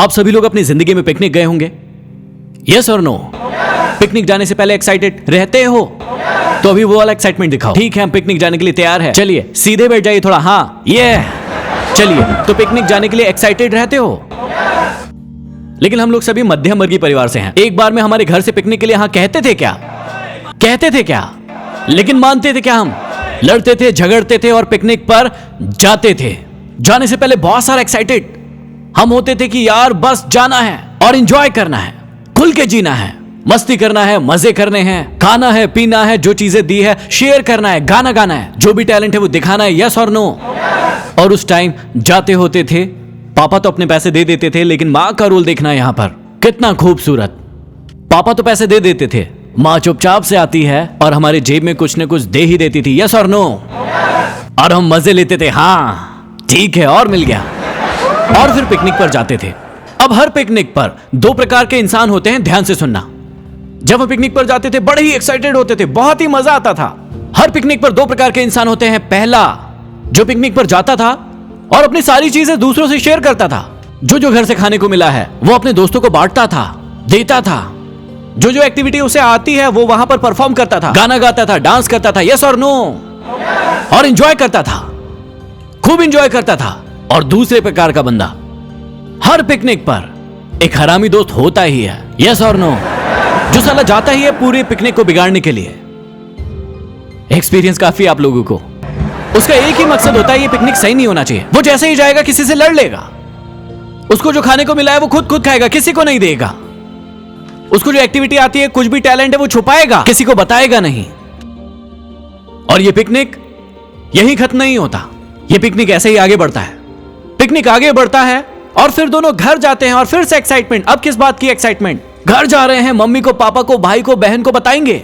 आप सभी लोग अपनी जिंदगी में पिकनिक गए होंगे, यस और नो? पिकनिक जाने से पहले एक्साइटेड रहते हो? तो अभी वो वाला एक्साइटमेंट दिखाओ। ठीक है, हम पिकनिक जाने के लिए तैयार हैं। चलिए सीधे बैठ जाइए थोड़ा। हाँ, ये चलिए। तो पिकनिक जाने के लिए एक्साइटेड रहते हो? लेकिन हम लोग सभी मध्यम वर्गीय परिवार से हैं। एक बार में हमारे घर से पिकनिक के लिए हाँ कहते थे क्या? कहते थे क्या? लेकिन मानते थे क्या? हम लड़ते थे, झगड़ते थे और पिकनिक पर जाते थे। जाने से पहले बहुत सारा एक्साइटेड हम होते थे कि यार बस जाना है और एंजॉय करना है, खुल के जीना है, मस्ती करना है, मजे करने हैं, खाना है, पीना है, जो चीजें दी है शेयर करना है, गाना गाना है, जो भी टैलेंट है वो दिखाना है, यस और नो? और उस टाइम जाते होते थे, पापा तो अपने पैसे दे देते थे, लेकिन माँ का रोल देखना यहां पर कितना खूबसूरत। पापा तो पैसे दे देते थे, माँ चुपचाप से आती है और हमारे जेब में कुछ न कुछ दे ही देती थी, यस और नो? और हम मजे लेते थे, हाँ ठीक है और मिल गया। और फिर पिकनिक पर जाते थे। अब हर पिकनिक पर दो प्रकार के इंसान होते हैं, ध्यान से सुनना। जब हम पिकनिक पर जाते थे बड़े ही एक्साइटेड होते थे, बहुत ही मजा आता था। हर पिकनिक पर दो प्रकार के इंसान होते हैं। पहला, जो पिकनिक पर जाता था और अपनी सारी चीजें दूसरों से शेयर करता था। जो घर से खाने को मिला है वो अपने दोस्तों को बांटता था, देता था। जो एक्टिविटी उसे आती है वो वहां पर परफॉर्म करता था, गाना गाता था, डांस करता था, यस और नो? और एंजॉय करता था, खूब एंजॉय करता था। और दूसरे प्रकार का बंदा, हर पिकनिक पर एक हरामी दोस्त होता ही है, यस और नो? जो साला जाता ही है पूरे पिकनिक को बिगाड़ने के लिए। एक्सपीरियंस काफी आप लोगों को। उसका एक ही मकसद होता है, ये पिकनिक सही नहीं होना चाहिए। वो जैसे ही जाएगा किसी से लड़ लेगा। उसको जो खाने को मिला है वो खुद खाएगा, किसी को नहीं देगा। उसको जो एक्टिविटी आती है, कुछ भी टैलेंट है वो छुपाएगा, किसी को बताएगा नहीं। और ये पिकनिक यही खत्म नहीं होता, ये पिकनिक ऐसे ही आगे बढ़ता है। पिकनिक आगे बढ़ता है और फिर दोनों घर जाते हैं और फिर से एक्साइटमेंट। अब किस बात की एक्साइटमेंट? घर जा रहे हैं, मम्मी को, पापा को, भाई को, बहन को बताएंगे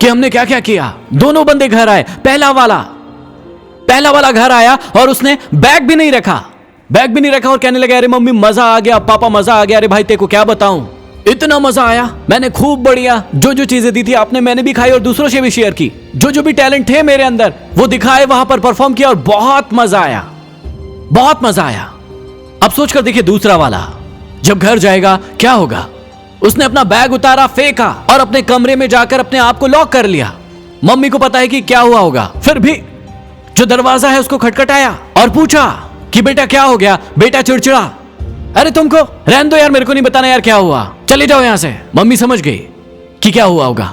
कि हमने क्या क्या किया। दोनों बंदे घर आए, पहला वाला घर आया और उसने बैग भी नहीं रखा और कहने लगा अरे मम्मी मजा आ गया, पापा मजा आ गया। अरे भाई तेरे को क्या बताऊं, इतना मजा आया, मैंने खूब बढ़िया जो चीजें दी थी आपने, मैंने भी खाई और दूसरों से भी शेयर की। जो भी टैलेंट थे मेरे अंदर वो दिखाए, वहां पर परफॉर्म किया और बहुत मजा आया। अब सोचकर देखिए दूसरा वाला जब घर जाएगा क्या होगा। उसने अपना बैग उतारा, फेंका और अपने कमरे में जाकर अपने आप को लॉक कर लिया। मम्मी को पता है कि क्या हुआ होगा, फिर भी जो दरवाजा है उसको खटखटाया और पूछा कि बेटा क्या हो गया? बेटा चिड़चिड़ा, अरे तुमको रहने दो यार, मेरे को नहीं बताना यार क्या हुआ, चले जाओ यहां से। मम्मी समझ गई कि क्या हुआ होगा।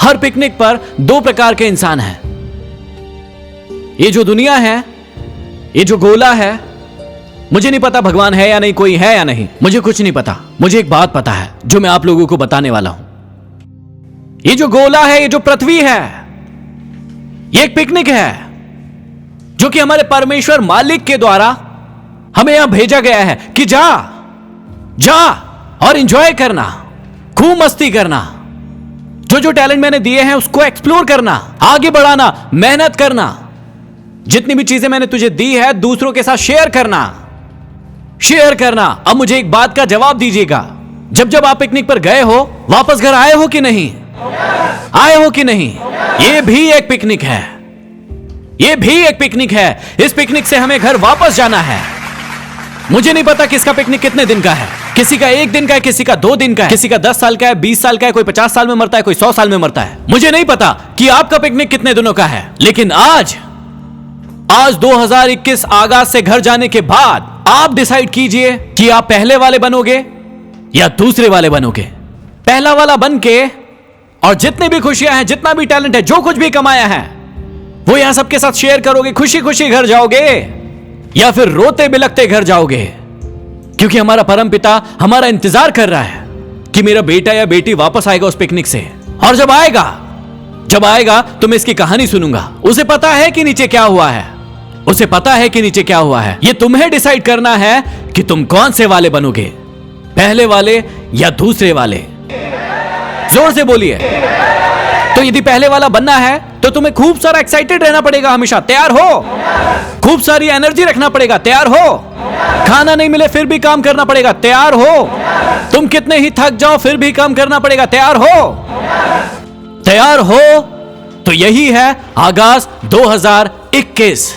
हर पिकनिक पर दो प्रकार के इंसान हैं। ये जो दुनिया है, ये जो गोला है, मुझे नहीं पता भगवान है या नहीं, कोई है या नहीं, मुझे कुछ नहीं पता। मुझे एक बात पता है जो मैं आप लोगों को बताने वाला हूं। ये जो गोला है, ये जो पृथ्वी है, ये एक पिकनिक है जो कि हमारे परमेश्वर मालिक के द्वारा हमें यहां भेजा गया है कि जा और एंजॉय करना, खूब मस्ती करना, जो टैलेंट मैंने दिए हैं उसको एक्सप्लोर करना, आगे बढ़ाना, मेहनत करना, जितनी भी चीजें मैंने तुझे दी है दूसरों के साथ शेयर करना। अब मुझे एक बात का जवाब दीजिएगा, जब आप पिकनिक पर गए हो वापस घर आए हो कि नहीं? ये भी एक पिकनिक है। इस पिकनिक से हमें घर वापस जाना है। मुझे नहीं पता किसका पिकनिक कितने दिन का है, किसी का 1 दिन का है, किसी का 2 दिन का है, किसी का 10 साल का है, 20 साल का है, कोई 50 साल में मरता है, कोई 100 साल में मरता है। मुझे नहीं पता कि आपका पिकनिक कितने दिनों का है, लेकिन आज 2021 आगाज से घर जाने के बाद आप डिसाइड कीजिए कि आप पहले वाले बनोगे या दूसरे वाले बनोगे। पहला वाला बन के और जितनी भी खुशियां हैं, जितना भी टैलेंट है, जो कुछ भी कमाया है वो यहां सबके साथ शेयर करोगे, खुशी खुशी घर जाओगे, या फिर रोते बिलखते घर जाओगे, क्योंकि हमारा परमपिता हमारा इंतजार कर रहा है कि मेरा बेटा या बेटी वापस आएगा उस पिकनिक से। और जब आएगा तो मैं इसकी कहानी सुनूंगा। उसे पता है कि नीचे क्या हुआ है, ये तुम्हें डिसाइड करना है कि तुम कौन से वाले बनोगे, पहले वाले या दूसरे वाले। जोर से बोलिए। तो यदि पहले वाला बनना है तो तुम्हें खूब सारा एक्साइटेड रहना पड़ेगा, हमेशा तैयार हो, खूब सारी एनर्जी रखना पड़ेगा, तैयार हो, खाना नहीं मिले फिर भी काम करना पड़ेगा, तैयार हो, तुम कितने ही थक जाओ फिर भी काम करना पड़ेगा, तैयार हो। तो यही है आगाज 2021।